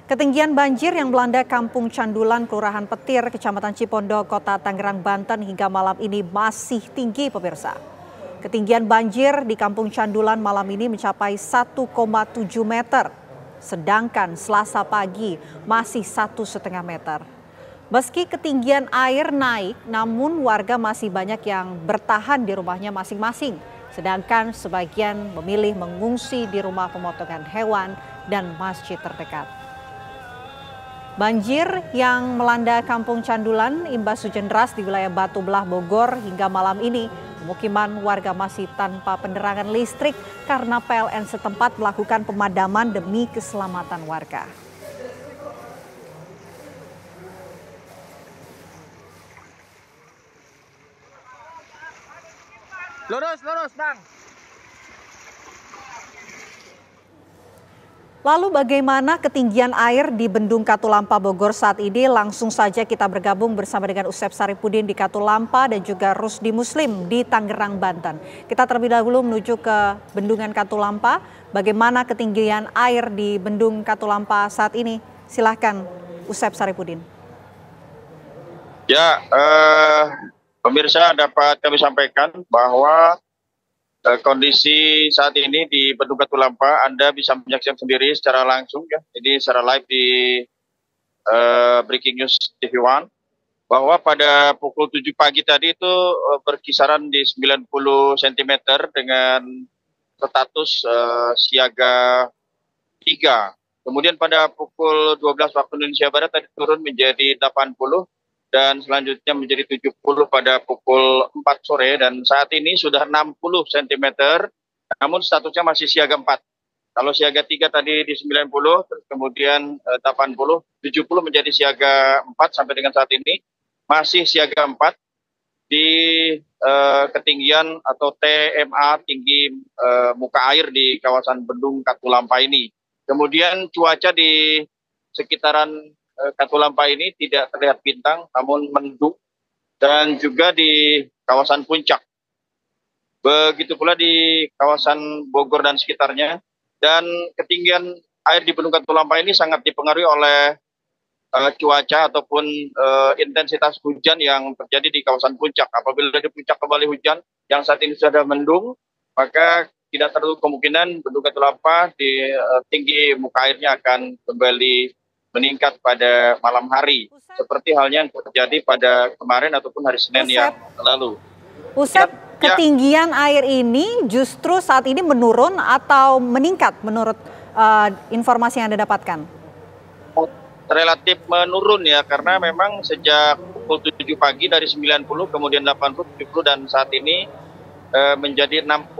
Ketinggian banjir yang melanda Kampung Candulan, Kelurahan Petir, Kecamatan Cipondoh, Kota Tangerang, Banten hingga malam ini masih tinggi, pemirsa. Ketinggian banjir di Kampung Candulan malam ini mencapai 1,7 meter, sedangkan Selasa pagi masih 1,5 meter. Meski ketinggian air naik, namun warga masih banyak yang bertahan di rumahnya masing-masing, sedangkan sebagian memilih mengungsi di rumah pemotongan hewan dan masjid terdekat. Banjir yang melanda Kampung Candulan imbas hujan deras di wilayah Batu Belah, Bogor hingga malam ini. Pemukiman warga masih tanpa penerangan listrik karena PLN setempat melakukan pemadaman demi keselamatan warga. Lurus, Bang. Lalu bagaimana ketinggian air di Bendung Katulampa, Bogor saat ini? Langsung saja kita bergabung bersama dengan Usep Saripudin di Katulampa dan juga Rusdi Muslim di Tangerang, Banten. Kita terlebih dahulu menuju ke Bendungan Katulampa. Bagaimana ketinggian air di Bendung Katulampa saat ini? Silahkan Usep Saripudin. Ya, pemirsa, dapat kami sampaikan bahwa kondisi saat ini di Bendung Katulampa Anda bisa menyaksikan sendiri secara langsung ya. Jadi secara live di Breaking News TV One bahwa pada pukul 7 pagi tadi itu berkisaran di 90 cm dengan status siaga 3. Kemudian pada pukul 12 waktu Indonesia Barat tadi turun menjadi 80 dan selanjutnya menjadi 70 pada pukul 4 sore dan saat ini sudah 60 cm namun statusnya masih siaga 4. Kalau siaga 3 tadi di 90, terus kemudian 80, 70 menjadi siaga 4 sampai dengan saat ini masih siaga 4 di ketinggian atau TMA tinggi muka air di kawasan Bendung Katulampa ini. Kemudian cuaca di sekitaran Katulampa ini tidak terlihat bintang, namun mendung dan juga di kawasan puncak. Begitu pula di kawasan Bogor dan sekitarnya. Dan ketinggian air di Bendung Katulampa ini sangat dipengaruhi oleh cuaca ataupun intensitas hujan yang terjadi di kawasan puncak. Apabila di puncak kembali hujan yang saat ini sudah mendung, maka tidak terlalu kemungkinan Bendung Katulampa di tinggi muka airnya akan kembali meningkat pada malam hari, seperti halnya yang terjadi pada kemarin ataupun hari Senin yang lalu. Usep, ketinggian air ini justru saat ini menurun atau meningkat menurut informasi yang Anda dapatkan? Relatif menurun ya, karena memang sejak pukul 7 pagi dari 90, kemudian 80, 70, dan saat ini menjadi 60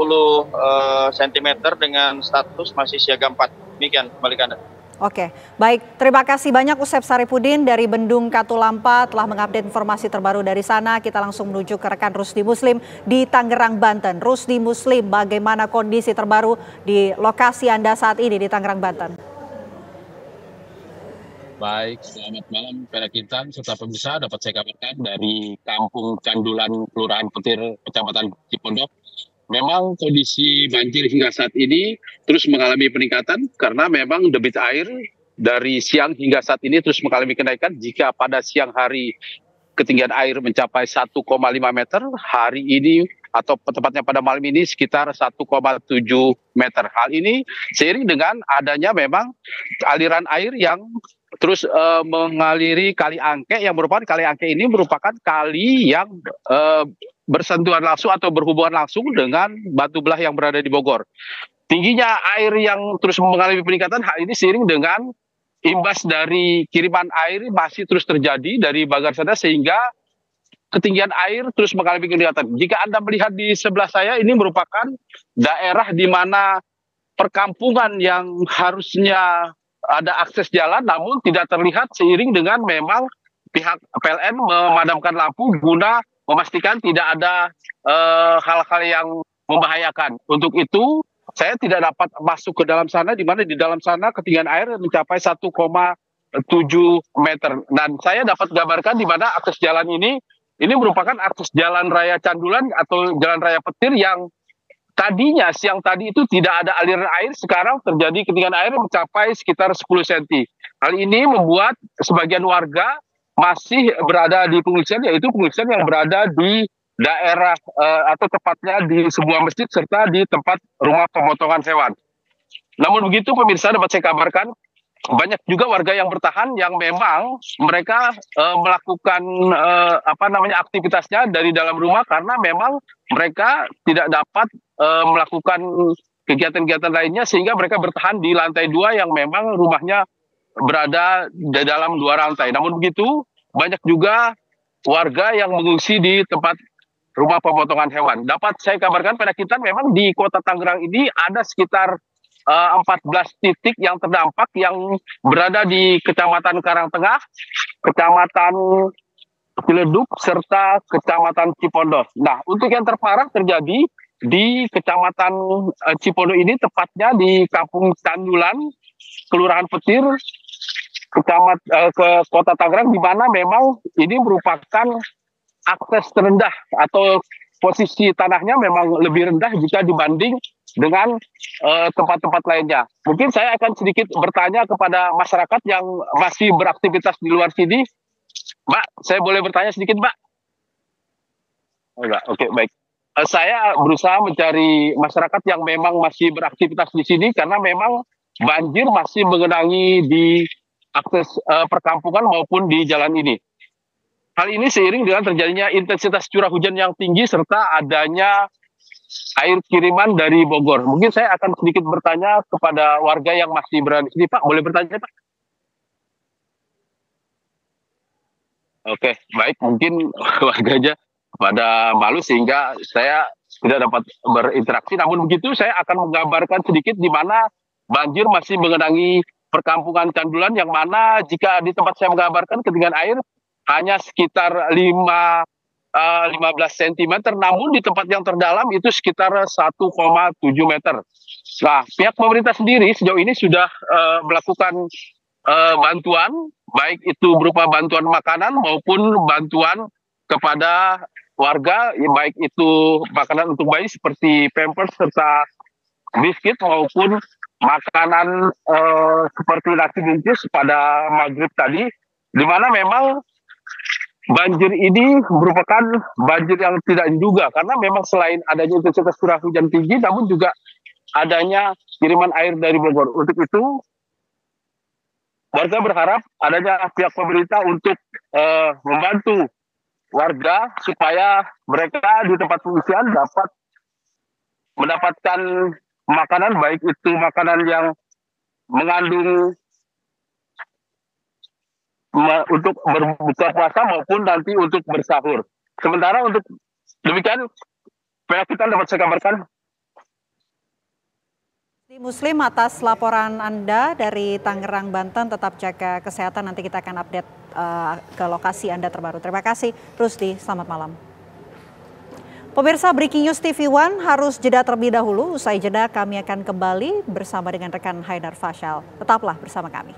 cm dengan status masih siaga 4. Demikian, kembali ke Anda. Oke, baik. Terima kasih banyak Usep Saripudin dari Bendung Katulampa telah mengupdate informasi terbaru dari sana. Kita langsung menuju ke rekan Rusdi Muslim di Tangerang, Banten. Rusdi Muslim, bagaimana kondisi terbaru di lokasi Anda saat ini di Tangerang, Banten? Baik, selamat malam para kita serta pemirsa. Dapat saya kabarkan dari Kampung Candulan, Kelurahan Petir, Kecamatan Cipondoh. Memang kondisi banjir hingga saat ini terus mengalami peningkatan karena memang debit air dari siang hingga saat ini terus mengalami kenaikan. Jika pada siang hari ketinggian air mencapai 1,5 meter, hari ini atau tepatnya pada malam ini sekitar 1,7 meter. Hal ini seiring dengan adanya memang aliran air yang terus mengaliri Kali Angke, yang merupakan Kali Angke ini merupakan kali yang bersentuhan langsung atau berhubungan langsung dengan Batu Belah yang berada di Bogor. Tingginya air yang terus mengalami peningkatan, hal ini seiring dengan imbas dari kiriman air masih terus terjadi dari Bagar sana, sehingga ketinggian air terus mengalami peningkatan. Jika Anda melihat di sebelah saya, ini merupakan daerah di mana perkampungan yang harusnya ada akses jalan namun tidak terlihat seiring dengan memang pihak PLN memadamkan lampu guna memastikan tidak ada hal-hal yang membahayakan. Untuk itu saya tidak dapat masuk ke dalam sana, di mana di dalam sana ketinggian air mencapai 1,7 meter. Dan saya dapat gambarkan di mana akses jalan ini merupakan akses jalan raya Candulan atau jalan raya Petir yang tadinya siang tadi itu tidak ada aliran air, sekarang terjadi ketinggian air mencapai sekitar 10 cm. Hal ini membuat sebagian warga masih berada di pengungsian, yaitu pengungsian yang berada di daerah atau tepatnya di sebuah masjid serta di tempat rumah pemotongan hewan. Namun begitu pemirsa, dapat saya kabarkan banyak juga warga yang bertahan yang memang mereka melakukan aktivitasnya dari dalam rumah karena memang mereka tidak dapat melakukan kegiatan-kegiatan lainnya, sehingga mereka bertahan di lantai 2 yang memang rumahnya berada di dalam 2 rantai. Namun begitu banyak juga warga yang mengungsi di tempat rumah pemotongan hewan. Dapat saya kabarkan pada kita memang di Kota Tangerang ini ada sekitar 14 titik yang terdampak yang berada di Kecamatan Karangtengah, Kecamatan Ciledug, serta Kecamatan Cipondoh. Nah, untuk yang terparah terjadi di Kecamatan Cipondoh ini, tepatnya di Kampung Candulan, Kelurahan Petir, ke Kota Tangerang, di mana memang ini merupakan akses terendah atau posisi tanahnya memang lebih rendah jika dibanding dengan tempat-tempat lainnya. Mungkin saya akan sedikit bertanya kepada masyarakat yang masih beraktivitas di luar sini. Mbak, saya boleh bertanya sedikit, Mbak? Oh, enggak. Oke, baik. Saya berusaha mencari masyarakat yang memang masih beraktivitas di sini karena memang banjir masih mengenangi di akses perkampungan maupun di jalan ini. Hal ini seiring dengan terjadinya intensitas curah hujan yang tinggi serta adanya air kiriman dari Bogor. Mungkin saya akan sedikit bertanya kepada warga yang masih berada di sini. Pak, boleh bertanya, Pak? Oke, baik. Mungkin warganya pada malu sehingga saya tidak dapat berinteraksi. Namun begitu saya akan menggambarkan sedikit di mana banjir masih mengenangi perkampungan Candulan, yang mana jika di tempat saya menggambarkan ketinggian air hanya sekitar 15 cm, namun di tempat yang terdalam itu sekitar 1,7 meter. Nah, pihak pemerintah sendiri sejauh ini sudah melakukan bantuan, baik itu berupa bantuan makanan maupun bantuan kepada warga, baik itu makanan untuk bayi seperti Pampers serta biskuit maupun makanan seperti nasi bungkus pada maghrib tadi, di mana memang banjir ini merupakan banjir yang tidak diduga karena memang selain adanya intensitas curah hujan tinggi, namun juga adanya kiriman air dari Bogor. Untuk itu, warga berharap adanya pihak pemerintah untuk membantu warga supaya mereka di tempat pengungsian dapat mendapatkan makanan, baik itu makanan yang mengandung untuk berbuka puasa maupun nanti untuk bersahur. Sementara untuk demikian, pihak kita dapat saya kabarkan. Di Muslim, atas laporan Anda dari Tangerang, Banten, tetap jaga kesehatan. Nanti kita akan update ke lokasi Anda terbaru. Terima kasih, Rusdi. Selamat malam. Pemirsa, Breaking News TV One harus jeda terlebih dahulu. Usai jeda kami akan kembali bersama dengan rekan Haidar Fasyal. Tetaplah bersama kami.